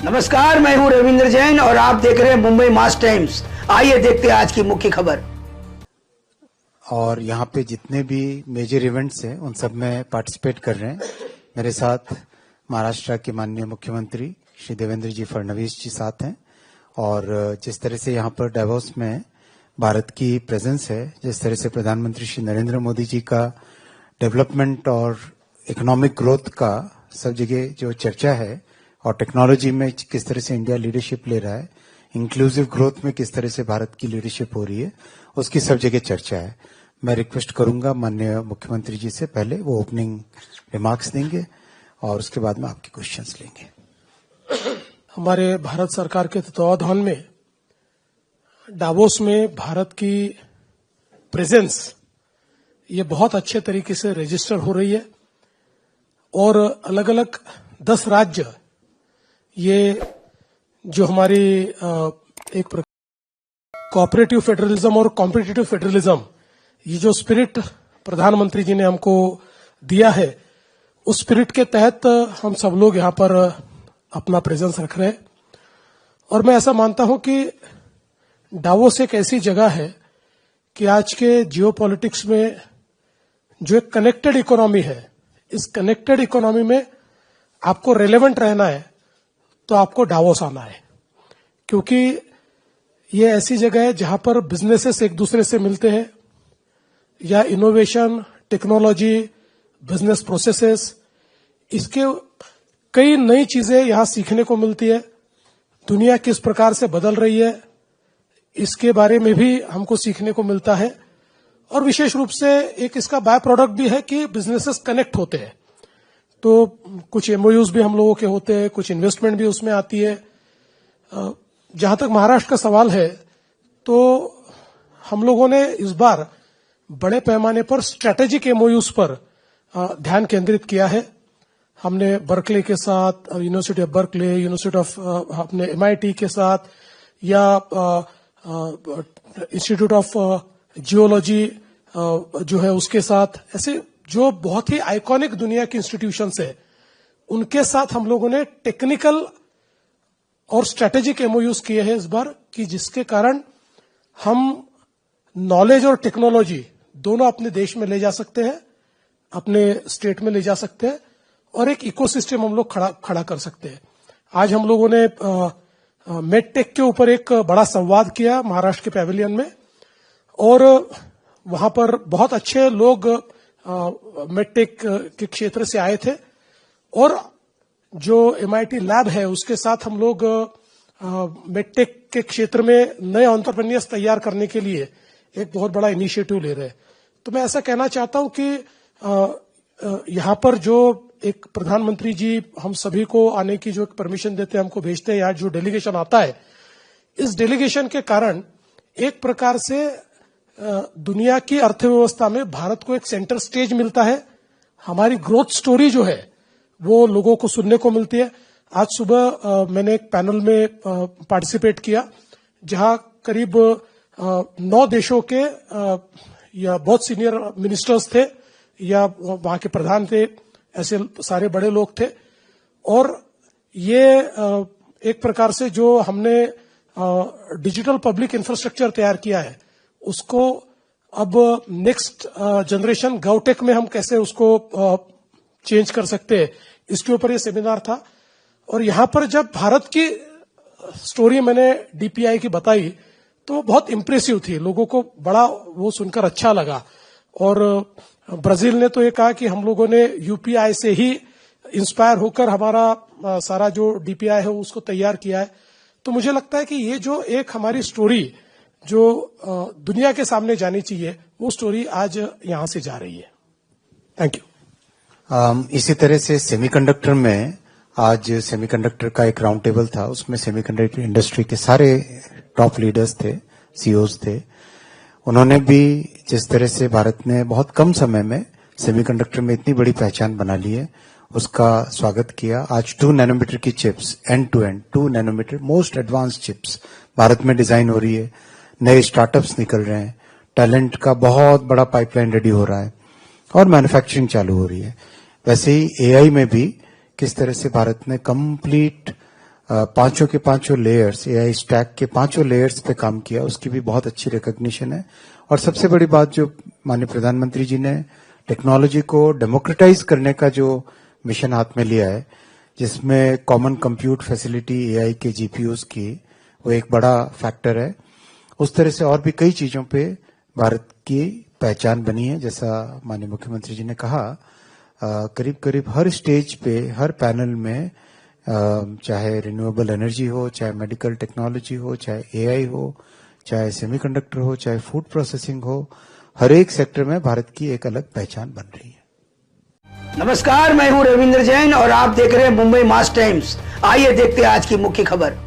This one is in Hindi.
नमस्कार, मैं हूं रविंद्र जैन और आप देख रहे हैं मुंबई मास टाइम्स। आइए देखते हैं आज की मुख्य खबर। और यहाँ पे जितने भी मेजर इवेंट्स हैं उन सब में पार्टिसिपेट कर रहे हैं। मेरे साथ महाराष्ट्र के माननीय मुख्यमंत्री श्री देवेंद्र जी फडणवीस जी साथ हैं। और जिस तरह से यहाँ पर डावोस में भारत की प्रेजेंस है, जिस तरह से प्रधानमंत्री श्री नरेंद्र मोदी जी का डेवलपमेंट और इकोनॉमिक ग्रोथ का सब जगह जो चर्चा है, और टेक्नोलॉजी में किस तरह से इंडिया लीडरशिप ले रहा है, इंक्लूसिव ग्रोथ में किस तरह से भारत की लीडरशिप हो रही है, उसकी सब जगह चर्चा है। मैं रिक्वेस्ट करूंगा माननीय मुख्यमंत्री जी से, पहले वो ओपनिंग रिमार्क्स देंगे और उसके बाद में आपके क्वेश्चंस लेंगे। हमारे भारत सरकार के तत्वावधान में डावोस में भारत की प्रेजेंस ये बहुत अच्छे तरीके से रजिस्टर हो रही है और अलग अलग 10 राज्य ये जो हमारी एक कोऑपरेटिव फेडरलिज्म और कॉम्पिटिटिव फेडरलिज्म, ये जो स्पिरिट प्रधानमंत्री जी ने हमको दिया है, उस स्पिरिट के तहत हम सब लोग यहाँ पर अपना प्रेजेंस रख रहे हैं। और मैं ऐसा मानता हूं कि डावोस एक ऐसी जगह है कि आज के जियोपॉलिटिक्स में जो एक कनेक्टेड इकोनॉमी है, इस कनेक्टेड इकोनॉमी में आपको रेलेवेंट रहना है तो आपको डावोस आना है, क्योंकि ये ऐसी जगह है जहां पर बिजनेसेस एक दूसरे से मिलते हैं, या इनोवेशन, टेक्नोलॉजी, बिजनेस प्रोसेसेस, इसके कई नई चीजें यहां सीखने को मिलती है। दुनिया किस प्रकार से बदल रही है इसके बारे में भी हमको सीखने को मिलता है। और विशेष रूप से एक इसका बाय प्रोडक्ट भी है कि बिजनेसेस कनेक्ट होते हैं, तो कुछ एमओयूज भी हम लोगों के होते हैं, कुछ इन्वेस्टमेंट भी उसमें आती है। जहां तक महाराष्ट्र का सवाल है, तो हम लोगों ने इस बार बड़े पैमाने पर स्ट्रेटेजिक एमओयूज पर ध्यान केंद्रित किया है। हमने बर्कले के साथ, university of Berkeley, university of अपने MIT के साथ, या इंस्टीट्यूट ऑफ जियोलॉजी जो है उसके साथ, ऐसे जो बहुत ही आइकॉनिक दुनिया की इंस्टीट्यूशंस है, उनके साथ हम लोगों ने टेक्निकल और स्ट्रेटेजिक एमओयूज किए हैं इस बार, कि जिसके कारण हम नॉलेज और टेक्नोलॉजी दोनों अपने देश में ले जा सकते हैं, अपने स्टेट में ले जा सकते हैं, और एक इकोसिस्टम हम लोग खड़ा कर सकते हैं। आज हम लोगों ने मेडटेक के ऊपर एक बड़ा संवाद किया महाराष्ट्र के पैवेलियन में, और वहां पर बहुत अच्छे लोग मेडटेक के क्षेत्र से आए थे, और जो MIT लैब है उसके साथ हम लोग मेडटेक के क्षेत्र में नए एंटरप्रेन्योर्स तैयार करने के लिए एक बहुत बड़ा इनिशिएटिव ले रहे हैं। तो मैं ऐसा कहना चाहता हूं कि यहाँ पर जो एक प्रधानमंत्री जी हम सभी को आने की जो परमिशन देते हैं, हमको भेजते हैं, यहाँ जो डेलीगेशन आता है, इस डेलीगेशन के कारण एक प्रकार से दुनिया की अर्थव्यवस्था में भारत को एक सेंटर स्टेज मिलता है। हमारी ग्रोथ स्टोरी जो है वो लोगों को सुनने को मिलती है। आज सुबह मैंने एक पैनल में पार्टिसिपेट किया, जहां करीब 9 देशों के या बहुत सीनियर मिनिस्टर्स थे, या वहां के प्रधान थे, ऐसे सारे बड़े लोग थे। और ये एक प्रकार से जो हमने डिजिटल पब्लिक इंफ्रास्ट्रक्चर तैयार किया है, उसको अब नेक्स्ट जनरेशन गवटेक में हम कैसे उसको चेंज कर सकते हैं, इसके ऊपर ये सेमिनार था। और यहां पर जब भारत की स्टोरी मैंने DPI की बताई तो बहुत इंप्रेसिव थी, लोगों को बड़ा वो सुनकर अच्छा लगा। और ब्राजील ने तो ये कहा कि हम लोगों ने UPI से ही इंस्पायर होकर हमारा सारा जो DPI है उसको तैयार किया है। तो मुझे लगता है कि ये जो एक हमारी स्टोरी जो दुनिया के सामने जानी चाहिए, वो स्टोरी आज यहां से जा रही है। Thank you. इसी तरह से सेमीकंडक्टर में आज सेमीकंडक्टर का एक राउंड टेबल था, उसमें सेमीकंडक्टर इंडस्ट्री के सारे टॉप लीडर्स थे, CEOs थे। उन्होंने भी जिस तरह से भारत ने बहुत कम समय में सेमीकंडक्टर में इतनी बड़ी पहचान बना ली है, उसका स्वागत किया। आज 2 नैनोमीटर की chips, end to end 2 nanometer most advance chips Bharat में डिजाइन हो रही है, नए स्टार्टअप्स निकल रहे हैं, टैलेंट का बहुत बड़ा पाइपलाइन रेडी हो रहा है और मैन्युफैक्चरिंग चालू हो रही है। वैसे ही AI में भी किस तरह से भारत ने कंप्लीट पांचों के पांचों लेयर्स, एआई स्टैक के पांचों लेयर्स पे काम किया, उसकी भी बहुत अच्छी रिकॉग्निशन है। और सबसे बड़ी बात जो माननीय प्रधानमंत्री जी ने टेक्नोलॉजी को डेमोक्रेटाइज करने का जो मिशन हाथ में लिया है, जिसमें कॉमन कंप्यूट फैसिलिटी एआई के जीपीयूज की, वो एक बड़ा फैक्टर है। उस तरह से और भी कई चीजों पे भारत की पहचान बनी है। जैसा माननीय मुख्यमंत्री जी ने कहा, करीब करीब हर स्टेज पे, हर पैनल में, चाहे रिन्यूएबल एनर्जी हो, चाहे मेडिकल टेक्नोलॉजी हो, चाहे एआई हो, चाहे सेमीकंडक्टर हो, चाहे फूड प्रोसेसिंग हो, हर एक सेक्टर में भारत की एक अलग पहचान बन रही है। नमस्कार, मैं हूं रविंद्र जैन और आप देख रहे हैं मुंबई मास टाइम्स। आइए देखते हैं आज की मुख्य खबर।